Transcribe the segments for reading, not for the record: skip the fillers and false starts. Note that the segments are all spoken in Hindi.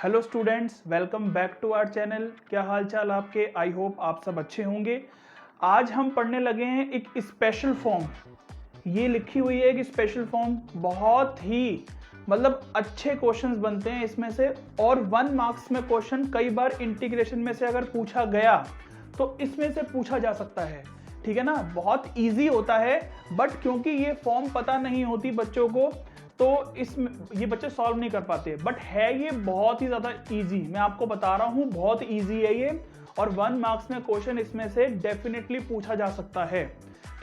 Hello students, welcome back to our channel. क्या हाल चाल आपके? आई होप आप सब अच्छे होंगे। आज हम पढ़ने लगे हैं एक स्पेशल फॉर्म। ये लिखी हुई है एक स्पेशल फॉर्म, बहुत ही अच्छे क्वेश्चंस बनते हैं इसमें से, और 1 मार्क्स में क्वेश्चन कई बार इंटीग्रेशन में से अगर पूछा गया तो इसमें से पूछा जा सकता है। ठीक है ना, बहुत इजी होता है, बट क्योंकि ये फॉर्म पता नहीं होती बच्चों को तो ये बच्चे सॉल्व नहीं कर पाते। बट है ये बहुत ही ज्यादा इजी, मैं आपको बता रहा हूं बहुत इजी है ये, और 1 मार्क्स में क्वेश्चन इसमें से डेफिनेटली पूछा जा सकता है।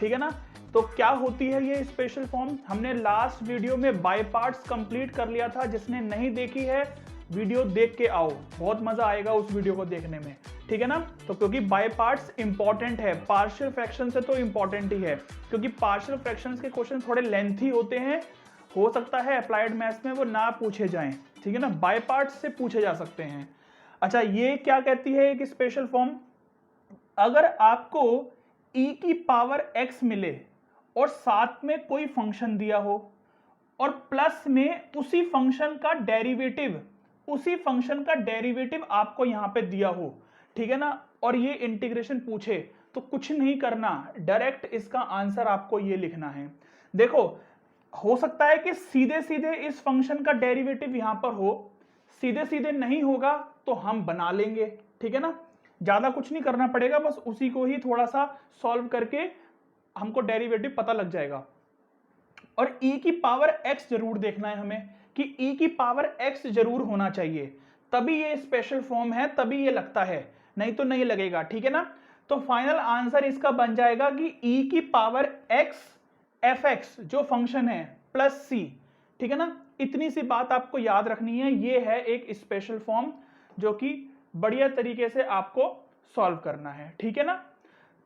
ठीक है ना, तो क्या होती है ये स्पेशल फॉर्म? हमने लास्ट वीडियो में बाय पार्ट्स कंप्लीट कर लिया था। जिसने नहीं देखी है वीडियो देख के आओ, बहुत मजा आएगा उस वीडियो को देखने में। ठीक है ना, तो क्योंकि बाय पार्ट्स इंपॉर्टेंट है, पार्शियल फ्रैक्शन से तो इंपॉर्टेंट ही है, क्योंकि पार्शियल फ्रैक्शंस के क्वेश्चन थोड़े लेंथी होते हैं, हो सकता है अप्लाइड मैथ्स में वो ना पूछे जाएं। ठीक है ना, बाय पार्ट्स से पूछे जा सकते हैं। अच्छा, ये क्या कहती है एक स्पेशल फॉर्म? अगर आपको e की पावर x मिले और साथ में कोई फंक्शन दिया हो और प्लस में उसी फंक्शन का डेरिवेटिव आपको यहां पे दिया हो, ठीक है ना, और ये इंटीग्रेशन पूछे, तो कुछ नहीं करना, डायरेक्ट इसका आंसर आपको ये लिखना है। देखो, हो सकता है कि सीधे सीधे इस फंक्शन का डेरिवेटिव यहां पर हो, सीधे सीधे नहीं होगा तो हम बना लेंगे। ठीक है ना, ज्यादा कुछ नहीं करना पड़ेगा, बस उसी को ही थोड़ा सा सॉल्व करके हमको डेरिवेटिव पता लग जाएगा। और e की पावर x जरूर देखना है हमें कि e की पावर x जरूर होना चाहिए, तभी ये स्पेशल फॉर्म है, तभी ये लगता है, नहीं तो नहीं लगेगा। ठीक है ना, तो फाइनल आंसर इसका बन जाएगा कि e की पावर x fx जो फंक्शन है प्लस c। ठीक है ना, इतनी सी बात आपको याद रखनी है। ये है एक स्पेशल फॉर्म जो कि बढ़िया तरीके से आपको सॉल्व करना है। ठीक है ना,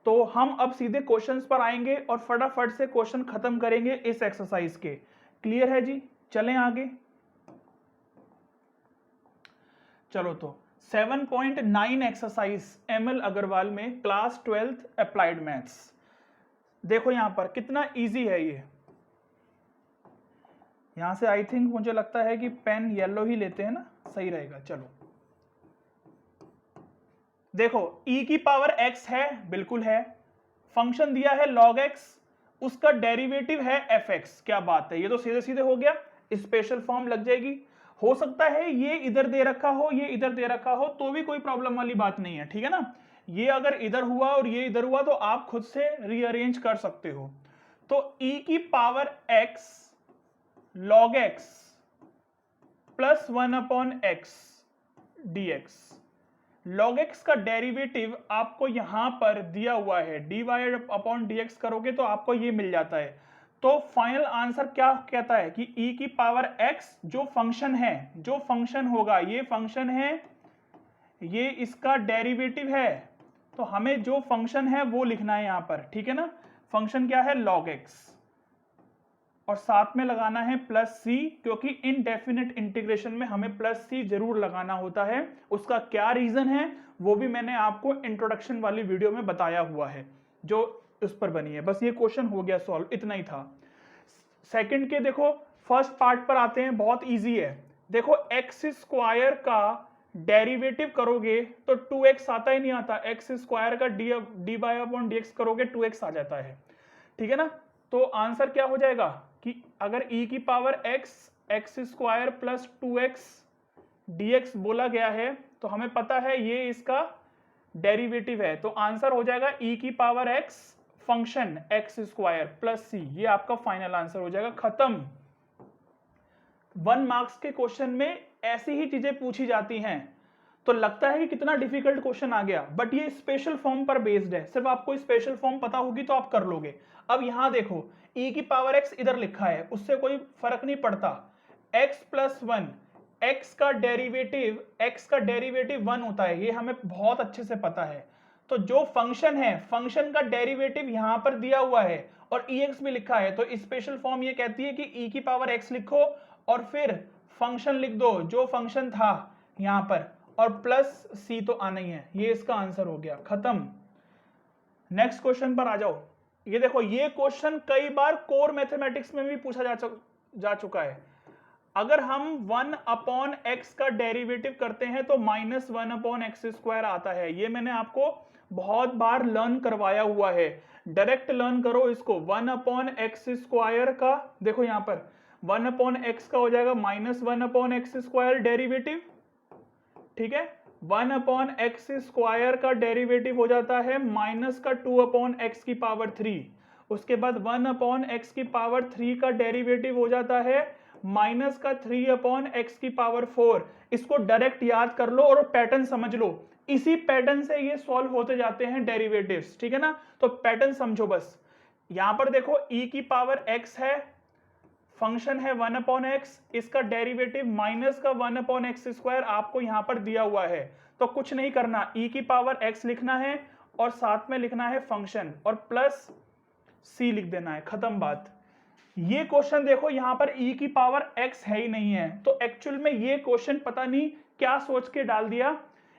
तो हम अब सीधे क्वेश्चंस पर आएंगे और फटाफट से क्वेश्चन खत्म करेंगे इस एक्सरसाइज के। क्लियर है जी? चलें आगे। चलो, तो 7.9 एक्सरसाइज एमएल अग्रवाल में क्लास 12th अप्लाइड मैथ्स। देखो यहां पर कितना इजी है ये। यहां से आई थिंक मुझे लगता है कि पेन येलो ही लेते हैं ना, सही रहेगा। चलो देखो, e की पावर x है, बिल्कुल है, फंक्शन दिया है log x, उसका डेरिवेटिव है fx। क्या बात है, ये तो सीधे सीधे हो गया, स्पेशल फॉर्म लग जाएगी। हो सकता है ये इधर दे रखा हो, ये इधर दे रखा हो, तो भी कोई प्रॉब्लम वाली बात नहीं है। ठीक है ना, ये अगर इधर हुआ और ये इधर हुआ तो आप खुद से रीअरेंज कर सकते हो। तो e की power x log x plus 1/x dx। log x का डेरिवेटिव आपको यहां पर दिया हुआ है, dy/dx करोगे तो आपको ये मिल जाता है। तो फाइनल आंसर क्या कहता है कि e की पावर x जो फंक्शन है, जो फंक्शन होगा, ये फंक्शन है, ये इसका डेरिवेटिव है, तो हमें जो फंक्शन है वो लिखना है यहां पर। ठीक है ना, फंक्शन क्या है? log x, और साथ में लगाना है प्लस सी, क्योंकि इनडेफिनेट इंटीग्रेशन में हमें प्लस सी जरूर लगाना होता है। उसका क्या रीजन है वो भी मैंने आपको इंट्रोडक्शन वाली वीडियो में बताया हुआ है जो उस पर बनी है। बस ये क्वेश्चन हो गया सॉल्व, इतना ही था। सेकंड के देखो, फर्स्ट पार्ट पर आते हैं, बहुत इजी है। देखो, एक्स स्क्वायर का डेरिवेटिव करोगे तो 2x आता ही नहीं आता, एक्स स्क्वायर का dy/dx करोगे 2x आ जाता है। ठीक है ना, तो आंसर क्या हो जाएगा कि अगर e की power x square plus 2x dx बोला गया है तो हमें पता है ये इसका डेरिवेटिव है, तो आंसर हो जाएगा e की power x function x square plus c। ये आपका फाइनल आंसर हो जाएगा, खत्म। 1 मार्क्स के क्वेश्चन में ऐसी ही चीजें पूछी जाती हैं, तो लगता है कि कितना डिफिकल्ट क्वेश्चन आ गया, बट ये स्पेशल फॉर्म पर बेस्ड है। सिर्फ आपको स्पेशल फॉर्म पता होगी तो आप कर लोगे। अब यहां देखो, e की पावर x इधर लिखा है, उससे कोई फर्क नहीं पड़ता। x प्लस 1, x का डेरिवेटिव 1 होता है, ये हमें बहुत अच्छे से पता है। तो जो फंक्शन है, फंक्शन का डेरिवेटिव यहां पर दिया हुआ है और ex भी लिखा है, तो स्पेशल फॉर्म ये कहती है कि e की पावर x लिखो और फिर फंक्शन लिख दो जो फंक्शन था यहां पर, और प्लस सी तो आना ही है। ये इसका आंसर हो गया, खत्म। नेक्स्ट क्वेश्चन पर आ जाओ। ये देखो, ये क्वेश्चन कई बार कोर मैथमेटिक्स में भी पूछा जा चुका है। अगर हम 1/x का डेरिवेटिव करते हैं तो -1/x² आता है। ये मैंने आपको बहुत बार लर्न करवाया हुआ है, डायरेक्ट लर्न करो इसको। 1/x² का देखो यहां पर 1/x का हो जाएगा -1/x² डेरिवेटिव, ठीक है। 1/x² का डेरिवेटिव हो जाता है -2/x3। उसके बाद 1/x3 का डेरिवेटिव हो जाता है -3/x4। इसको डायरेक्ट याद कर लो और पैटर्न समझ लो। इसी पैटर्न से ये सॉल्व होते जाते हैं डेरिवेटिव्स, ठीक है ना। तो पैटर्न समझो बस। यहां पर देखो e⁻x है, फंक्शन है 1/x, इसका डेरिवेटिव -1/x² आपको यहां पर दिया हुआ है। तो कुछ नहीं करना, e⁻x लिखना है और साथ में लिखना है फंक्शन और प्लस c लिख देना है, खत्म बात। ये क्वेश्चन देखो यहां पर e⁻x है ही नहीं है, तो एक्चुअल में ये क्वेश्चन पता नहीं क्या सोच के डाल दिया।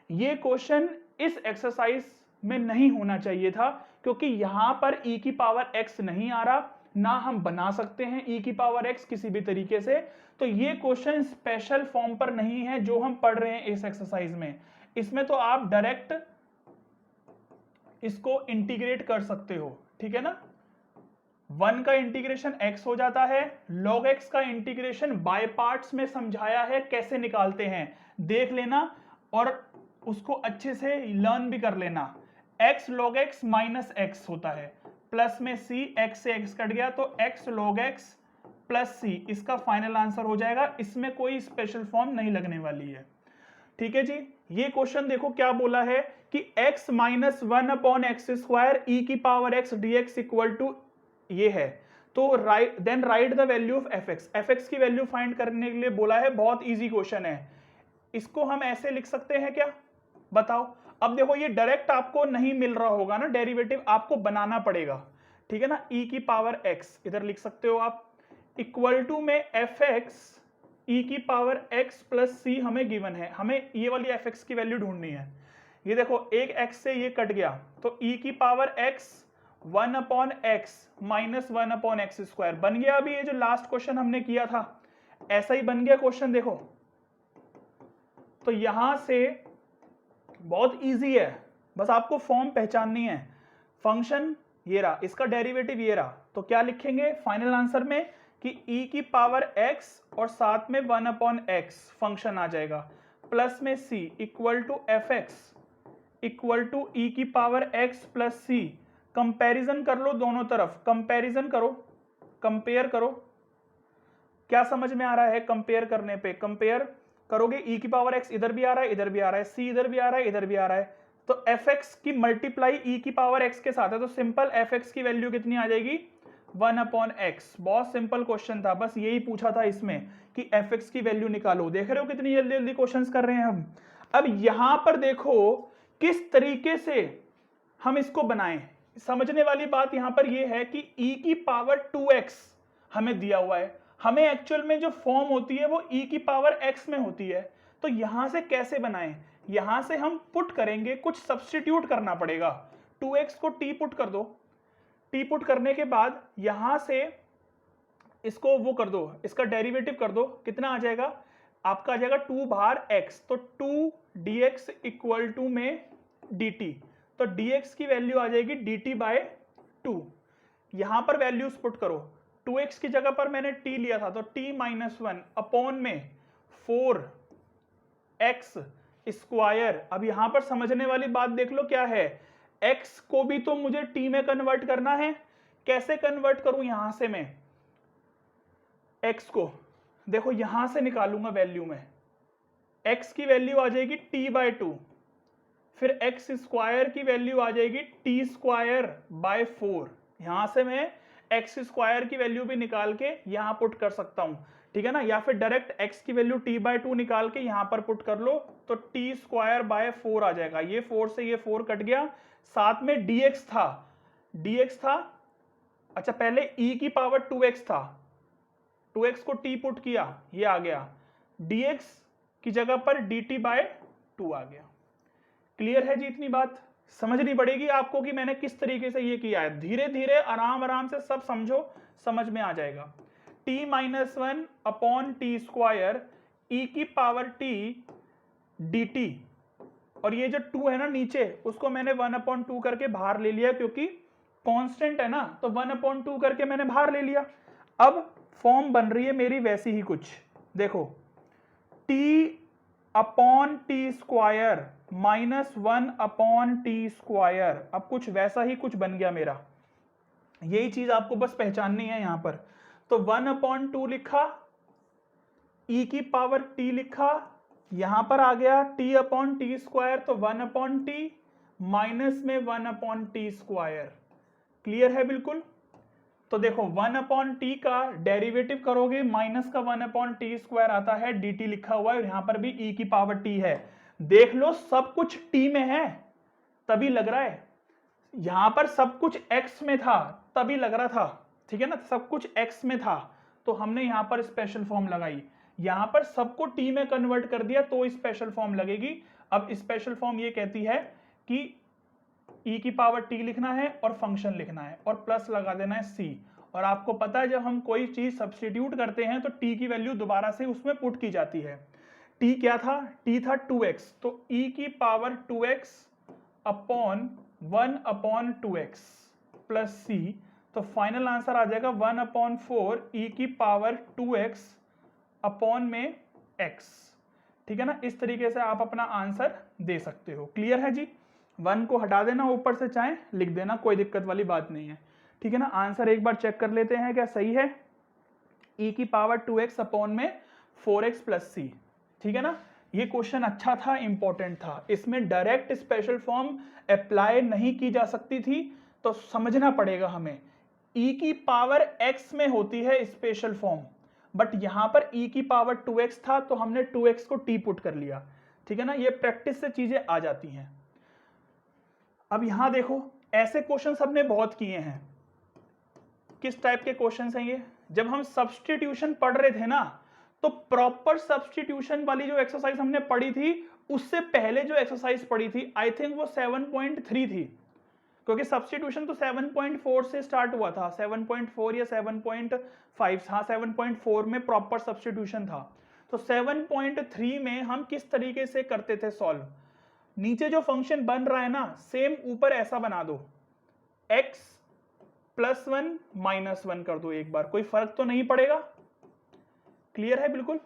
ये क्वेश्चन इस एक्सरसाइज में नहीं होना चाहिए था, क्योंकि यहां पर e⁻x नहीं आ रहा, ना हम बना सकते हैं e⁻x किसी भी तरीके से। तो ये क्वेश्चन स्पेशल फॉर्म पर नहीं है जो हम पढ़ रहे हैं इस एक्सरसाइज में। इसमें तो आप डायरेक्ट इसको इंटीग्रेट कर सकते हो, ठीक है ना। 1 का इंटीग्रेशन x हो जाता है, log x का इंटीग्रेशन बाय पार्ट्स में समझाया है कैसे निकालते हैं, देख लेना और उसको अच्छे से लर्न भी कर लेना। x log x minus x होता है, प्लस में c, x से x कट गया तो x log x plus c, इसका फाइनल आंसर हो जाएगा। इसमें कोई स्पेशल फॉर्म नहीं लगने वाली है, ठीक है जी। ये क्वेश्चन देखो क्या बोला है कि x - 1/x² e⁻x dx equal to ये है। तो then write the value of fx। fx की वैल्यू फाइंड करने के लिए बोला है, बहुत इजी क्वेश्चन है। इसको हम ऐसे लिख सकते हैं क्या, बताओ। अब देखो ये डायरेक्ट आपको नहीं मिल रहा होगा ना डेरिवेटिव, आपको बनाना पड़ेगा, ठीक है ना। e⁻x इधर लिख सकते हो आप, इक्वल टू में fx e⁻x प्लस c हमें गिवन है, हमें ये वाली fx की वैल्यू ढूंढनी है। ये देखो एक x से ये कट गया तो e⁻x 1/x माइनस 1/x² बन गया। अभी ये जो लास्ट क्वेश्चन हमने किया था ऐसा ही बन गया क्वेश्चन, देखो। तो यहां से बहुत इजी है, बस आपको फॉर्म पहचाननी है। फंक्शन ये रहा, इसका डेरिवेटिव ये रहा, तो क्या लिखेंगे फाइनल आंसर में कि e⁻x और साथ में 1/x फंक्शन आ जाएगा, प्लस में c equal to fx equal to e⁻x plus c। Comparison कर लो दोनों तरफ, कंपैरिजन करो, कंपेयर करो। क्या समझ में आ रहा है कंपेयर करने पे, कंपेयर करोगे e⁻x इधर भी आ रहा है, इधर भी आ रहा है, c इधर भी आ रहा है, इधर भी आ रहा है, तो fx की मल्टीप्लाई e⁻x के साथ है, तो सिंपल fx की वैल्यू कितनी आ जाएगी 1/x। बहुत सिंपल क्वेश्चन था, बस यही पूछा था इसमें कि fx की वैल्यू निकालो। देख रहे हो कितनी जल्दी जल्दी क्वेश्चंस कर रहे हैं हम। अब यहां पर देखो किस तरीके से हम इसको बनाएं। समझने वाली बात यहां पर यह है कि e⁻2x हमें दिया हुआ है, हमें एक्चुअल में जो फॉर्म होती है वो e⁻x में होती है। तो यहां से कैसे बनाएं, यहां से हम पुट करेंगे, कुछ सब्स्टिट्यूट करना पड़ेगा। 2x को t पुट कर दो, t पुट करने के बाद यहां से इसको वो कर दो, इसका डेरिवेटिव कर दो, कितना आ जाएगा आपका, आ जाएगा 2 बाहर x, तो 2 dx इक्वल टू में dt, तो dx की वैल्यू आ जाएगी dt/2। यहां पर वैल्यूज पुट करो, 2x की जगह पर मैंने t लिया था तो t - 1 अपॉन में 4x²। अब यहां पर समझने वाली बात देख लो क्या है, x को भी तो मुझे t में कन्वर्ट करना है। कैसे कन्वर्ट करूं, यहां से मैं x को देखो यहां से निकालूंगा वैल्यू में, x की वैल्यू आ जाएगी t/2, फिर x² की वैल्यू आ जाएगी t²/4। यहां से मैं x² की वैल्यू भी निकाल के यहां पुट कर सकता हूं, ठीक है ना। या फिर डायरेक्ट x की वैल्यू t/2 निकाल के यहां पर पुट कर लो तो t²/4 आ जाएगा। ये 4 से ये 4 कट गया, साथ में dx था, अच्छा पहले e⁻2x था, 2x को t पुट किया, ये आ गया, dx की जगह पर dt/2 आ गया। क्लियर है जी, इतनी बात समझनी पड़ेगी आपको कि मैंने किस तरीके से ये किया है। धीरे धीरे आराम आराम से सब समझो, समझ में आ जाएगा। t minus one upon T square E की पावर t dt, और ये जो 2 है ना नीचे, उसको मैंने 1/2 करके बाहर ले लिया, क्योंकि कांस्टेंट है ना, तो 1/2 करके मैंने बाहर ले लिया। अब फॉर्म बन रही है मेरी वैसी ही कुछ, देखो t upon T square minus 1/t square, अब कुछ वैसा ही कुछ बन गया मेरा। यही चीज आपको बस पहचाननी है यहां पर। तो 1/2 लिखा, e की पावर t लिखा, यहां पर आ गया t अपॉन टी स्क्वायर, तो 1/t माइनस में 1/t स्क्वायर। क्लियर है बिल्कुल? तो देखो 1/t का डेरिवेटिव करोगे, माइनस का 1/t स्क्वायर आता है, dt लिखा हुआ है, और यहां पर भी e की पावर t है। देख लो सब कुछ t में है तभी लग रहा है, यहां पर सब कुछ x में था तभी लग रहा था, ठीक है ना, सब कुछ x में था तो हमने यहां पर स्पेशल फॉर्म लगाई, यहां पर सबको t में कन्वर्ट कर दिया तो स्पेशल फॉर्म लगेगी। अब स्पेशल फॉर्म ये कहती है कि e की पावर t लिखना है और फंक्शन लिखना है और प्लस लगा देना है c, और आपको पता है जब हम कोई चीज सब्स्टिट्यूट करते हैं तो t की वैल्यू दोबारा से उसमें पुट की जाती है। t क्या था? t था 2x, तो e की power 2x upon 1/2x plus c, तो फाइनल आंसर आ जाएगा 1/4 e की पावर 2x अपॉन में x। ठीक है ना, इस तरीके से आप अपना आंसर दे सकते हो। क्लियर है जी? 1 को हटा देना, ऊपर से चाहे लिख देना, कोई दिक्कत वाली बात नहीं है। ठीक है ना, आंसर एक बार चेक कर लेते हैं क्या सही है। e की पावर 2x अपॉन में 4x प्लस c। ठीक है ना, ये क्वेश्चन अच्छा था, इंपॉर्टेंट था, इसमें डायरेक्ट स्पेशल फॉर्म अप्लाई नहीं की जा सकती थी, तो समझना पड़ेगा हमें। e की पावर x में होती है स्पेशल फॉर्म, बट यहां पर e की पावर 2x था तो हमने 2x को t पुट कर लिया। ठीक है ना, ये प्रैक्टिस से चीजें आ जाती हैं। अब यहां देखो, ऐसे क्वेश्चन हमने बहुत किए हैं। किस टाइप के क्वेश्चंस हैं ये? जब हम सब्स्टिट्यूशन पढ़ रहे थे ना, तो प्रॉपर सब्स्टिट्यूशन वाली जो एक्सरसाइज हमने पढ़ी थी, उससे पहले जो एक्सरसाइज पढ़ी थी, आई थिंक वो 7.3 थी, क्योंकि सब्स्टिट्यूशन तो 7.4 से स्टार्ट हुआ था, 7.4 या 7.5, हाँ 7.4 में प्रॉपर सब्स्टिट्यूशन था। तो 7.3 में हम किस तरीके से करते थे सॉल्व। नीचे जो फंक्शन बन रहा है ना, सेम ऊपर ऐसा बना दो, x +1 -1 कर दो एक बार, कोई फर्क तो नहीं पड़ेगा। क्लियर है बिल्कुल?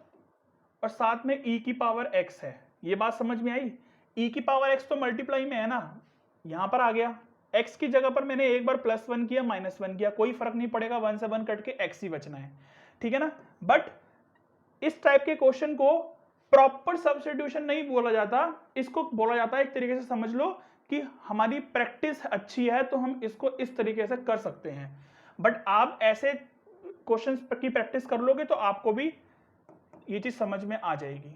और साथ में e की पावर x है, ये बात समझ में आई। e की पावर x तो मल्टीप्लाई में है ना, यहां पर आ गया, x की जगह पर मैंने एक बार +1 किया, -1 किया, कोई फर्क नहीं पड़ेगा, 1 से 1 कट के x ही बचना है। ठीक है ना, बट इस टाइप के क्वेश्चन को प्रॉपर सब्स्टिट्यूशन नहीं बोला जाता, इसको बोला जाता है, एक तरीके से समझ लो कि हमारी प्रैक्टिस अच्छी है तो हम इसको इस तरीके से कर सकते हैं। बट आप ऐसे क्वेश्चंस की प्रैक्टिस कर लोगे तो आपको भी ये चीज समझ में आ जाएगी।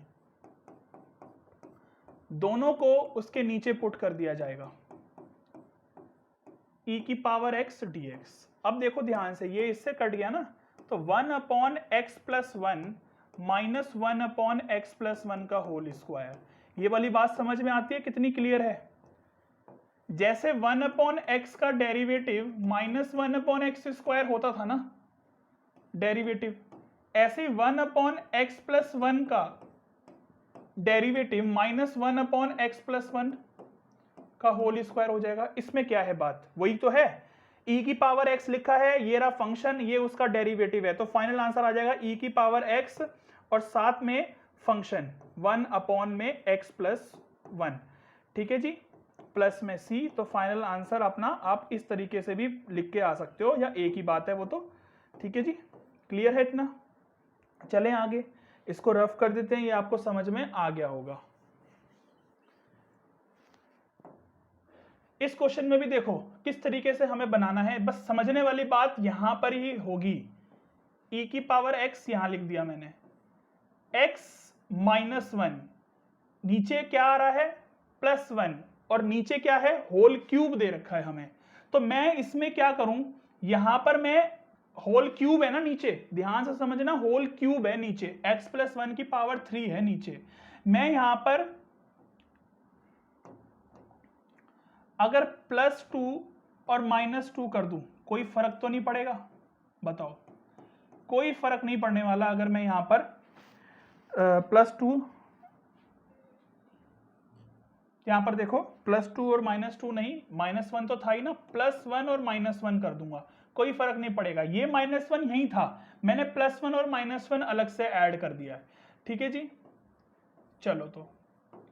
दोनों को उसके नीचे पुट कर दिया जाएगा, e की पावर x dx। अब देखो ध्यान से, ये इससे कट गया ना, तो 1/x + 1 माइनस 1/x + 1 का होल स्क्वायर। ये वाली बात समझ में आती है? कितनी क्लियर है? जैसे 1/x का डेरिवेटिव -1/x स्क्वायर होता था ना डेरिवेटिव, ऐसे 1/x + 1 का डेरिवेटिव -1/x + 1 का होल स्क्वायर हो जाएगा। इसमें क्या है बात? वही तो है, e की पावर x लिखा है, ये रहा फंक्शन, ये उसका डेरिवेटिव है, तो फाइनल आंसर आ जाएगा e की पावर x और साथ में फंक्शन 1/x + 1। ठीक है जी, प्लस में c, तो फाइनल आंसर अपना आप इस तरीके से भी लिख के आ सकते हो, या एक ही बात है वो तो। ठीक है जी, क्लियर है इतना? चलें आगे, इसको रफ कर देते हैं, ये आपको समझ में आ गया होगा। इस क्वेश्चन में भी देखो किस तरीके से हमें बनाना है, बस समझने वाली बात यहां पर ही होगी। e की पावर x यहां लिख दिया मैंने, x -1, नीचे क्या आ रहा है +1, और नीचे क्या है होल क्यूब दे रखा है हमें। तो मैं इसमें क्या करूं, यहां पर मैं होल क्यूब है ना नीचे, ध्यान से समझना, होल क्यूब है नीचे, x + 1 की पावर 3 है नीचे। मैं यहां पर अगर +2 और -2 कर दूं, कोई फर्क तो नहीं पड़ेगा? बताओ, कोई फर्क नहीं पड़ने वाला अगर मैं यहां पर +2, यहां पर देखो +2 और -2 नहीं, -1 तो था ही ना, +1 और -1 कर दूंगा, कोई फर्क नहीं पड़ेगा। ये -1 यही था, मैंने +1 और -1 अलग से ऐड कर दिया है। ठीक है जी, चलो तो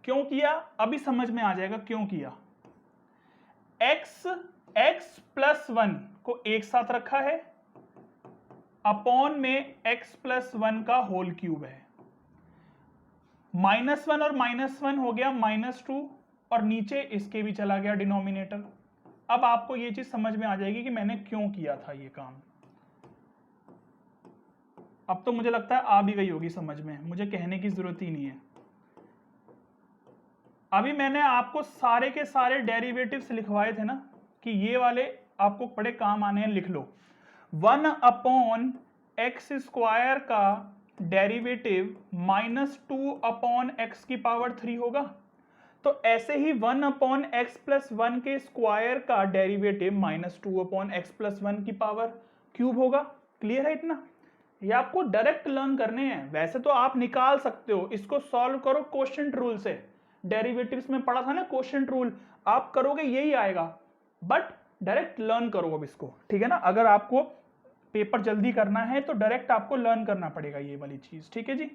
क्यों किया अभी समझ में आ जाएगा क्यों किया। x +1 को एक साथ रखा है, अपॉन में x +1 का होल क्यूब है, -1 और -1 हो गया -2 और नीचे इसके भी चला गया डिनोमिनेटर। अब आपको ये चीज समझ में आ जाएगी कि मैंने क्यों किया था ये काम। अब तो मुझे लगता है आ भी गई होगी समझ में, मुझे कहने की जरूरत ही नहीं है। अभी मैंने आपको सारे के सारे डेरिवेटिव्स लिखवाए थे ना, कि ये वाले आपको बड़े काम आने हैं, लिख लो। 1/x² का डेरिवेटिव -2/x³ होगा, तो ऐसे ही 1/x+1 के स्क्वायर का डेरिवेटिव -2/x+1³ होगा। क्लियर है इतना? ये आपको डायरेक्ट लर्न करने हैं, वैसे तो आप निकाल सकते हो, इसको सॉल्व करो क्वोशिएंट रूल से। डेरिवेटिव्स में पढ़ा था ना क्वोशिएंट रूल, आप करोगे यही आएगा, बट डायरेक्ट लर्न करो अब इसको, ठीक है ना। अगर आपको पेपर जल्दी करना है तो डायरेक्ट आपको लर्न करना पड़ेगा ये वाली चीज, ठीक है जी।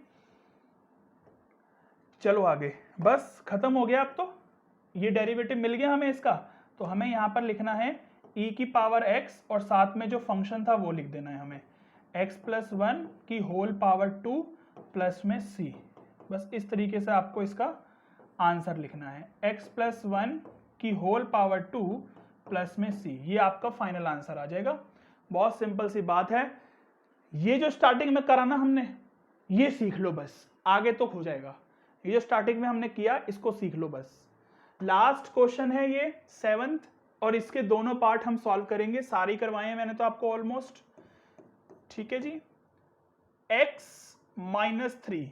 चलो आगे, बस खत्म हो गया। अब तो ये डेरिवेटिव मिल गया हमें इसका, तो हमें यहां पर लिखना है e⁻x और साथ में जो फंक्शन था वो लिख देना है हमें, x+1 की होल पावर 2 प्लस में c। बस इस तरीके से आपको इसका आंसर लिखना है, x+1 की होल पावर 2 प्लस में c। ये आपका फाइनल आंसर आ जाएगा। बहुत सिंपल सी बात है, ये जो स्टार्टिंग में करा ना हमने, ये सीख लो बस, आगे तो हो जाएगा। ये जो स्टार्टिंग में हमने किया इसको सीख लो बस। लास्ट क्वेश्चन है ये 7th, और इसके दोनों पार्ट हम सॉल्व करेंगे, सारी करवाए हैं मैंने तो आपको ऑलमोस्ट, ठीक है जी। x-3,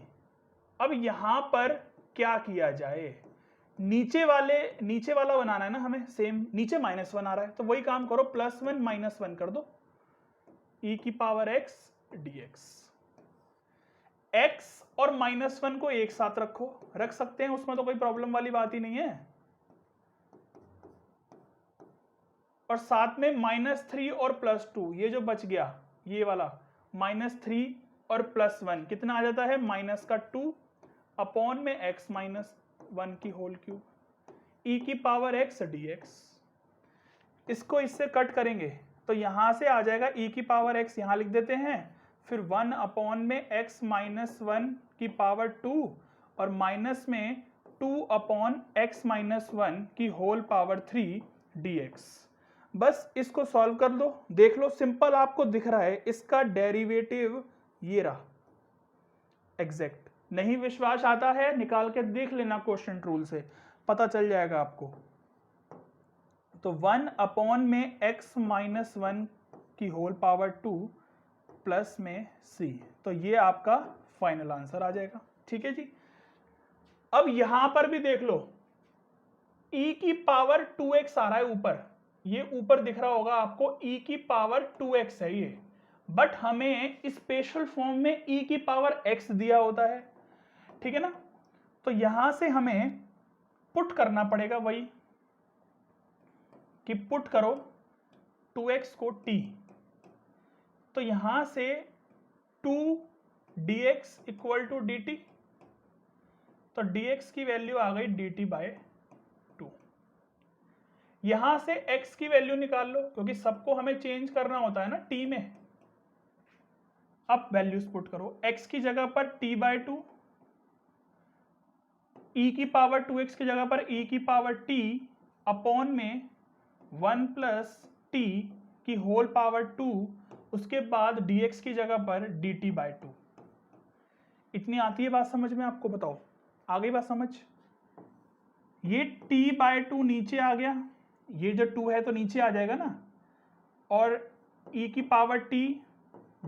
अब यहां पर क्या किया जाए, नीचे वाला बनाना है ना हमें, सेम नीचे -1 आ रहा है तो वही काम करो, +1 -1 कर दो, e⁻x dx। x और -1 को एक साथ रखो, रख सकते हैं, उसमें तो कोई प्रॉब्लम वाली बात ही नहीं है। और साथ में -3 और +2, ये जो बच गया ये वाला -3 और +1 कितना आ जाता है, -2 अपॉन में x-1 की होल क्यूब, e⁻x dx। इसको इससे कट करेंगे तो यहां से आ जाएगा e⁻x, यहां लिख देते हैं, फिर 1 अपॉन में x-1² और माइनस में 2 अपॉन x-1 की होल पावर 3 dx। बस इसको सॉल्व कर लो, देख लो सिंपल आपको दिख रहा है, इसका डेरिवेटिव ये रहा एग्जैक्ट। नहीं विश्वास आता है निकाल के देख लेना क्वोशिएंट रूल से, पता चल जाएगा आपको। तो 1 अपॉन में x-1 की होल पावर 2 प्लस में c, तो ये आपका फाइनल आंसर आ जाएगा, ठीक है जी। अब यहां पर भी देख लो, e⁻2x आ रहा है ऊपर, ये ऊपर दिख रहा होगा आपको, e⁻2x है ये, बट हमें स्पेशल फॉर्म में e⁻x दिया होता है, ठीक है ना। तो यहां से हमें पुट करना पड़ेगा वही, कि पुट करो 2x को t, तो यहां से 2 dx इक्वल टू dt, तो dx की वैल्यू आ गई dt/2। यहां से x की वैल्यू निकाल लो, क्योंकि सबको हमें चेंज करना होता है ना t में। अब वैल्यूज पुट करो, x की जगह पर t/2, e⁻2x की जगह पर e⁻t अपॉन में 1 प्लस t की होल पावर 2, उसके बाद dx की जगह पर dt/2। इतनी आती है बात समझ में आपको? बताओ आ गई बात समझ? ये t/2 नीचे आ गया, ये जो 2 है तो नीचे आ जाएगा ना, और e⁻t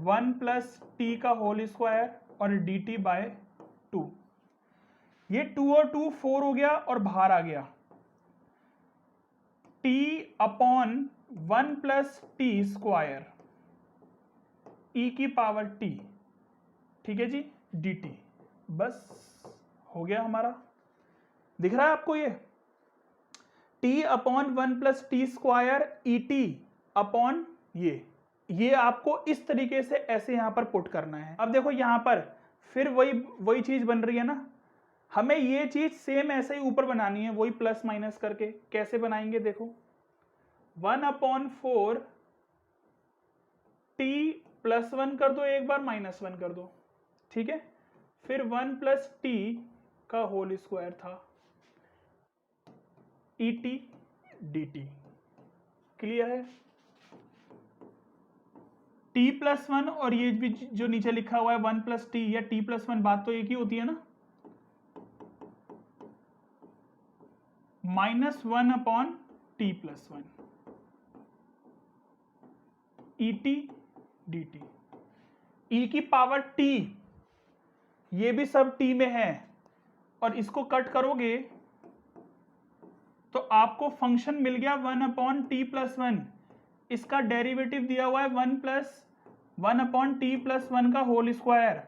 1 प्लस t का होल स्क्वायर और dt/2, ये 2 और 2 4 हो गया और बाहर आ गया, t upon 1 plus t square E की पावर टी, ठीक है जी, डी टी। बस हो गया हमारा। दिख रहा है आपको ये t upon 1 plus T square E T upon ये आपको इस तरीके से ऐसे यहां पर पुट करना है। अब देखो यहां पर फिर वही चीज बन रही है ना, हमें ये चीज सेम ऐसे ही ऊपर बनानी है, वही प्लस माइनस करके। कैसे बनाएंगे देखो, 1/4 टी प्लस 1 कर दो, एक बार माइनस 1 कर दो, ठीक है। फिर 1 प्लस टी का होल स्क्वायर था ई टी डी टी। क्लियर है। t प्लस 1 और ये भी जो नीचे लिखा हुआ है 1 प्लस टी या t प्लस 1, बात तो एक ही होती है ना, -1 upon T plus 1 E T D T. E की पावर t, ये भी सब t में है, और इसको कट करोगे तो आपको फंक्शन मिल गया 1 अपॉन टी प्लस 1। इसका डेरिवेटिव दिया हुआ है 1 अपॉन टी प्लस 1 का होल स्क्वायर,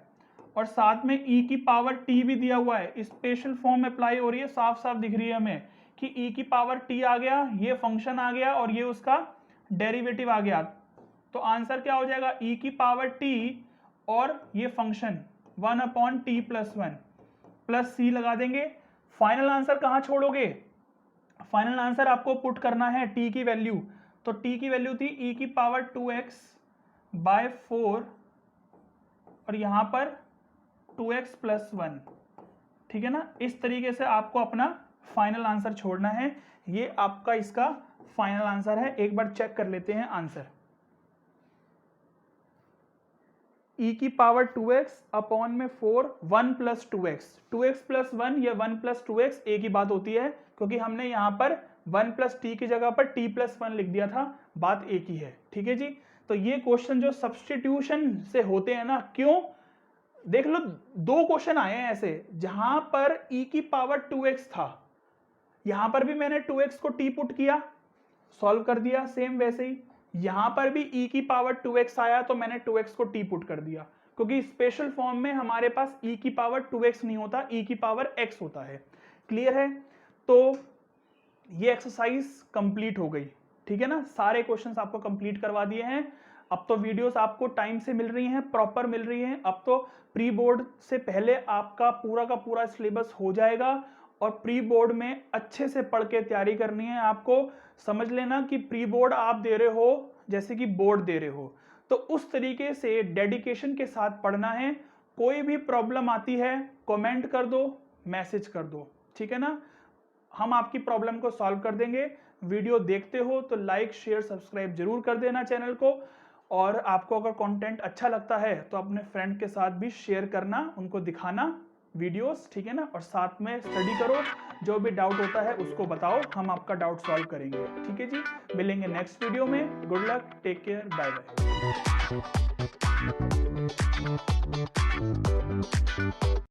और साथ में e की पावर t भी दिया हुआ है। स्पेशल फॉर्म अप्लाई हो रही है, साफ साफ दिख रही है हमें कि e की पावर t आ गया, ये फंक्शन आ गया और ये उसका डेरिवेटिव आ गया। तो आंसर क्या हो जाएगा, e की पावर t और ये function 1 upon T plus 1 plus c लगा देंगे। फाइनल आंसर कहाँ छोड़ोगे, फाइनल आंसर आपको पुट करना है t की वैल्यू। तो t की वैल्यू थी e की पावर 2x बाय 4 और यहां पर 2x प्लस 1, ठीक है ना। इस तरीके से आपको अपना फाइनल आंसर छोड़ना है। ये आपका इसका फाइनल आंसर है। एक बार चेक कर लेते हैं आंसर। e की पावर 2x अपॉन में 4, 1 प्लस 2x प्लस 1 या 1 प्लस 2x एक ही बात होती है, क्योंकि हमने यहाँ पर 1 प्लस टी की जगह पर t प्लस 1 लिख दिया था, बात एक ही है, ठीक है जी। तो ये क्वेश्चन जो सब्स्टिट्यूशन से होते हैं ना, क्यों, देख लो 2 क्वेश्चन आए हैं ऐसे जहां पर e की पावर 2x था, यहां पर भी मैंने 2x को t पुट किया, सॉल्व कर दिया, सेम वैसे ही यहां पर भी e की पावर 2x आया तो मैंने 2x को t पुट कर दिया, क्योंकि स्पेशल फॉर्म में हमारे पास e की पावर 2x नहीं होता, e की पावर x होता है। क्लियर है। तो ये एक्सरसाइज कंप्लीट हो गई, ठीक है ना। सारे क्वेश्चंस आपको कंप्लीट करवा दिए हैं। अब तो वीडियोस आपको टाइम से मिल रही हैं, प्रॉपर मिल रही हैं। अब तो प्री बोर्ड से पहले आपका पूरा का पूरा सिलेबस हो जाएगा, और प्री बोर्ड में अच्छे से पढ़ के तैयारी करनी है आपको। समझ लेना कि प्री बोर्ड आप दे रहे हो जैसे कि बोर्ड दे रहे हो, तो उस तरीके से डेडिकेशन के साथ पढ़ना है। कोई भी प्रॉब्लम आती है कमेंट कर दो, मैसेज कर दो, ठीक है ना। हम आपकी प्रॉब्लम को सॉल्व कर देंगे। वीडियो देखते हो तो लाइक शेयर सब्सक्राइब जरूर कर देना चैनल को, और आपको अगर कंटेंट अच्छा लगता है तो अपने फ्रेंड के साथ भी शेयर करना, उनको दिखाना वीडियोस, ठीक है ना। और साथ में स्टडी करो, जो भी डाउट होता है उसको बताओ, हम आपका डाउट सॉल्व करेंगे, ठीक है जी। मिलेंगे नेक्स्ट वीडियो में। Good luck, take care, bye bye.